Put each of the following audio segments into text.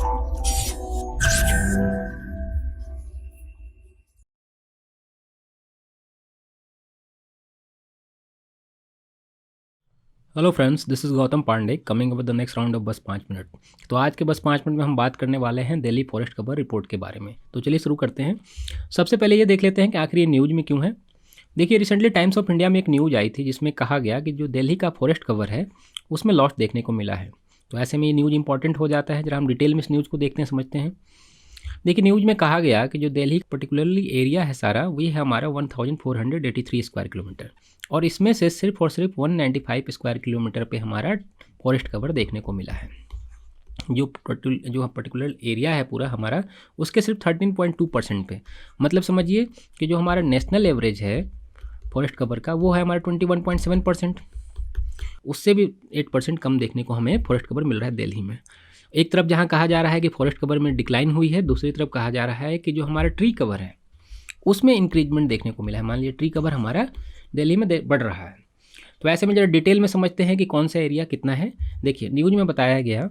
Hello friends, this is Gautam Pandey coming with the next round of बस 5 minute. तो आज के बस 5 मिनट में हम बात करने वाले हैं दिल्ली फॉरेस्ट कवर रिपोर्ट के बारे में। तो चलिए शुरू करते हैं। सबसे पहले ये देख लेते हैं कि आखिर ये न्यूज़ में क्यों है। देखिए, रिसेंटली टाइम्स ऑफ इंडिया में एक न्यूज़ आई थी जिसमें कहा गया कि जो दिल्ली का फॉरेस्ट कवर है उसमें लॉस देखने को मिला है। तो ऐसे में ये न्यूज़ इंपॉर्टेंट हो जाता है। जरा हम डिटेल में इस न्यूज़ को देखते हैं, समझते हैं। देखिए, न्यूज़ में कहा गया कि जो दिल्ली पर्टिकुलरली एरिया है सारा, वही है हमारा 1483 स्क्वायर किलोमीटर, और इसमें से सिर्फ और सिर्फ 195 स्क्वायर किलोमीटर पे हमारा फॉरेस्ट कवर देखने को मिला है। जो पर्टिकुलर एरिया है पूरा हमारा, उसके सिर्फ 13.2% पे। मतलब समझिए कि जो हमारा नेशनल एवरेज है फॉरेस्ट कवर का, वो है हमारा 21.7%। उससे भी 8% कम देखने को हमें फॉरेस्ट कवर मिल रहा है दिल्ली में। एक तरफ जहाँ कहा जा रहा है कि फॉरेस्ट कवर में डिक्लाइन हुई है, दूसरी तरफ कहा जा रहा है कि जो हमारा ट्री कवर है उसमें इंक्रीजमेंट देखने को मिला है। मान लीजिए ट्री कवर हमारा दिल्ली में बढ़ रहा है। तो ऐसे में जरा डिटेल में समझते हैं कि कौन सा एरिया कितना है। देखिए, न्यूज़ में बताया गया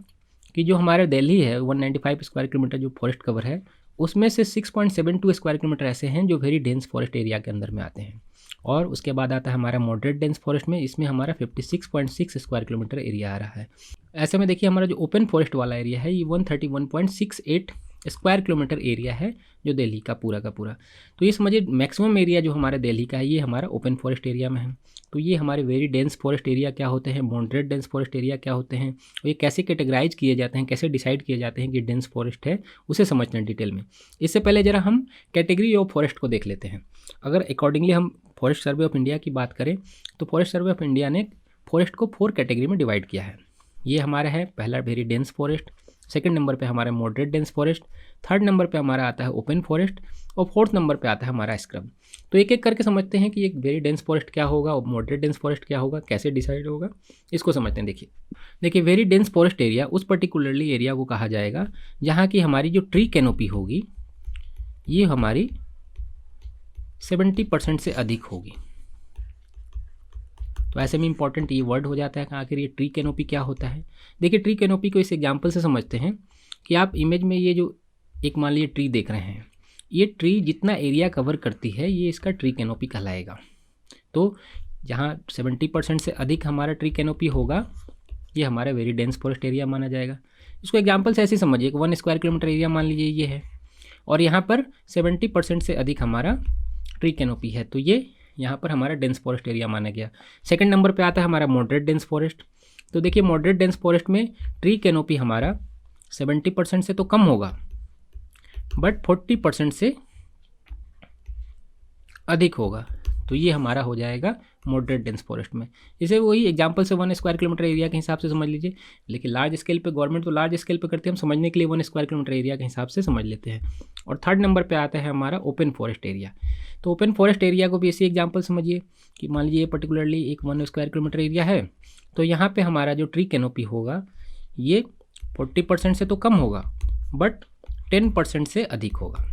कि जो हमारा दिल्ली है 195 स्क्वायर किलोमीटर जो फॉरेस्ट कवर है, उसमें से 6.72 स्क्वायर किलोमीटर ऐसे हैं जो वेरी डेंस फॉरेस्ट एरिया के अंदर में आते हैं, और उसके बाद आता है हमारा मॉडरेट डेंस फॉरेस्ट में। इसमें हमारा 56.6 स्क्वायर किलोमीटर एरिया आ रहा है। ऐसे में देखिए, हमारा जो ओपन फॉरेस्ट वाला एरिया है ये 131.68 स्क्वायर किलोमीटर एरिया है जो दिल्ली का पूरा। तो ये समझिए मैक्सिमम एरिया जो हमारा दिल्ली का है ये हमारा ओपन फॉरेस्ट एरिया में है। तो ये हमारे वेरी डेंस फॉरेस्ट एरिया क्या होते हैं, मॉडरेट डेंस फॉरेस्ट एरिया क्या होते हैं, और ये कैसे कैटेगराइज किए जाते हैं, कैसे डिसाइड किए जाते हैं कि डेंस फॉरेस्ट है, उसे समझते हैं डिटेल में। इससे पहले जरा हम कैटेगरी ऑफ फॉरेस्ट को देख लेते हैं। अगर अकॉर्डिंगली हम फॉरेस्ट सर्वे ऑफ इंडिया की बात करें तो फॉरेस्ट सर्वे ऑफ इंडिया ने फॉरेस्ट को 4 कैटेगरी में डिवाइड किया है। ये हमारा है पहला very dense forest, second number पे हमारा moderate dense forest, third number पे हमारा आता है ओपन फॉरेस्ट, और फोर्थ नंबर पे आता है हमारा स्क्रब। तो एक एक करके समझते हैं कि एक वेरी डेंस फॉरेस्ट क्या होगा और मॉडरेट डेंस फॉरेस्ट क्या होगा, कैसे डिसाइड होगा, इसको समझते हैं। देखिए वेरी डेंस फॉरेस्ट एरिया उस पर्टिकुलरली एरिया को कहा जाएगा जहाँ की हमारी जो ट्री कैनोपी होगी ये हमारी 70% से अधिक होगी। तो ऐसे में इंपॉर्टेंट ये वर्ड हो जाता है कि आखिर ये ट्री कैनोपी क्या होता है। देखिए, ट्री कैनोपी को इस एग्जांपल से समझते हैं कि आप इमेज में ये जो एक मान लीजिए ट्री देख रहे हैं, ये ट्री जितना एरिया कवर करती है ये इसका ट्री कैनोपी कहलाएगा। तो जहाँ 70% से अधिक हमारा ट्री कैनोपी होगा ये हमारा वेरी डेंस फॉरेस्ट एरिया माना जाएगा। इसको एग्जाम्पल से ऐसे समझिए कि 1 स्क्वायर किलोमीटर एरिया मान लीजिए ये है, और यहाँ पर 70% से अधिक हमारा ट्री कैनोपी है, तो ये यहाँ पर हमारा डेंस फॉरेस्ट एरिया माना गया। सेकंड नंबर पे आता है हमारा मॉडरेट डेंस फॉरेस्ट। तो देखिए, मॉडरेट डेंस फॉरेस्ट में ट्री कैनोपी हमारा 70% से तो कम होगा बट 40% से अधिक होगा। तो ये हमारा हो जाएगा मॉडरेट डेंस फॉरेस्ट में। इसे वही एग्जांपल से 1 स्क्वायर किलोमीटर एरिया के हिसाब से समझ लीजिए, लेकिन लार्ज स्केल पे गवर्नमेंट तो लार्ज स्केल पे करते हैं, हम समझने के लिए 1 स्क्वायर किलोमीटर एरिया के हिसाब से समझ लेते हैं। और थर्ड नंबर पे आता है हमारा ओपन फॉरेस्ट एरिया। तो ओपन फॉरेस्ट एरिया को भी इसी एग्जाम्पल समझिए कि मान लीजिए पर्टिकुलरली एक 1 स्क्वायर किलोमीटर एरिया है, तो यहाँ पर हमारा जो ट्री कैनोपी होगा ये 40% से तो कम होगा बट 10% से अधिक होगा।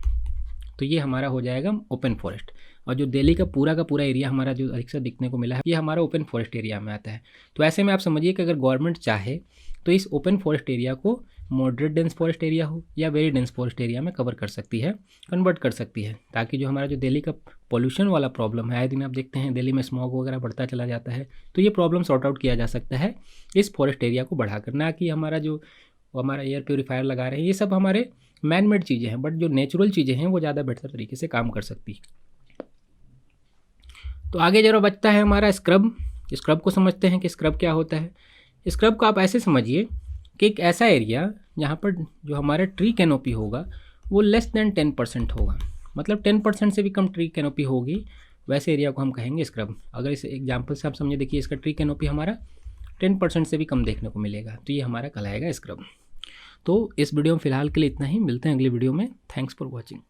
तो ये हमारा हो जाएगा ओपन फॉरेस्ट। और जो दिल्ली का पूरा एरिया हमारा जो अधिक से दिखने को मिला है ये हमारा ओपन फॉरेस्ट एरिया में आता है। तो ऐसे में आप समझिए कि अगर गवर्नमेंट चाहे तो इस ओपन फॉरेस्ट एरिया को मॉडरेट डेंस फॉरेस्ट एरिया हो या वेरी डेंस फॉरेस्ट एरिया में कवर कर सकती है, कन्वर्ट कर सकती है, ताकि जो हमारा जो दिल्ली का पोल्यूशन वाला प्रॉब्लम है, आए दिन आप देखते हैं दिल्ली में स्मॉग वगैरह बढ़ता चला जाता है, तो ये प्रॉब्लम सॉर्ट आउट किया जा सकता है इस फॉरेस्ट एरिया को बढ़ाकर। ना कि हमारा जो हमारा एयर प्योरीफायर लगा रहे हैं ये सब हमारे मैन मेड चीज़ें हैं, बट जो नेचुरल चीज़ें हैं वो ज़्यादा बेहतर तरीके से काम कर सकती है। तो आगे जरा बचता है हमारा स्क्रब। स्क्रब को समझते हैं कि स्क्रब क्या होता है। स्क्रब को आप ऐसे समझिए कि एक ऐसा एरिया जहाँ पर जो हमारा ट्री कैनोपी होगा वो लेस देन 10% होगा, मतलब 10% से भी कम ट्री कैनोपी होगी, वैसे एरिया को हम कहेंगे स्क्रब। अगर इस एग्जाम्पल से आप समझिए, देखिए इसका ट्री कैनोपी हमारा 10% से भी कम देखने को मिलेगा, तो ये हमारा कहलाएगा स्क्रब। तो इस वीडियो में फ़िलहाल के लिए इतना ही, मिलते हैं अगली वीडियो में। Thanks for watching.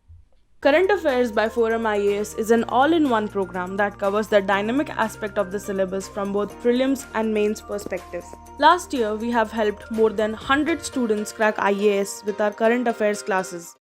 Current Affairs by Forum IAS is an all-in-one program that covers the dynamic aspect of the syllabus from both prelims and mains perspectives. Last year, we have helped more than 100 students crack IAS with our current affairs classes.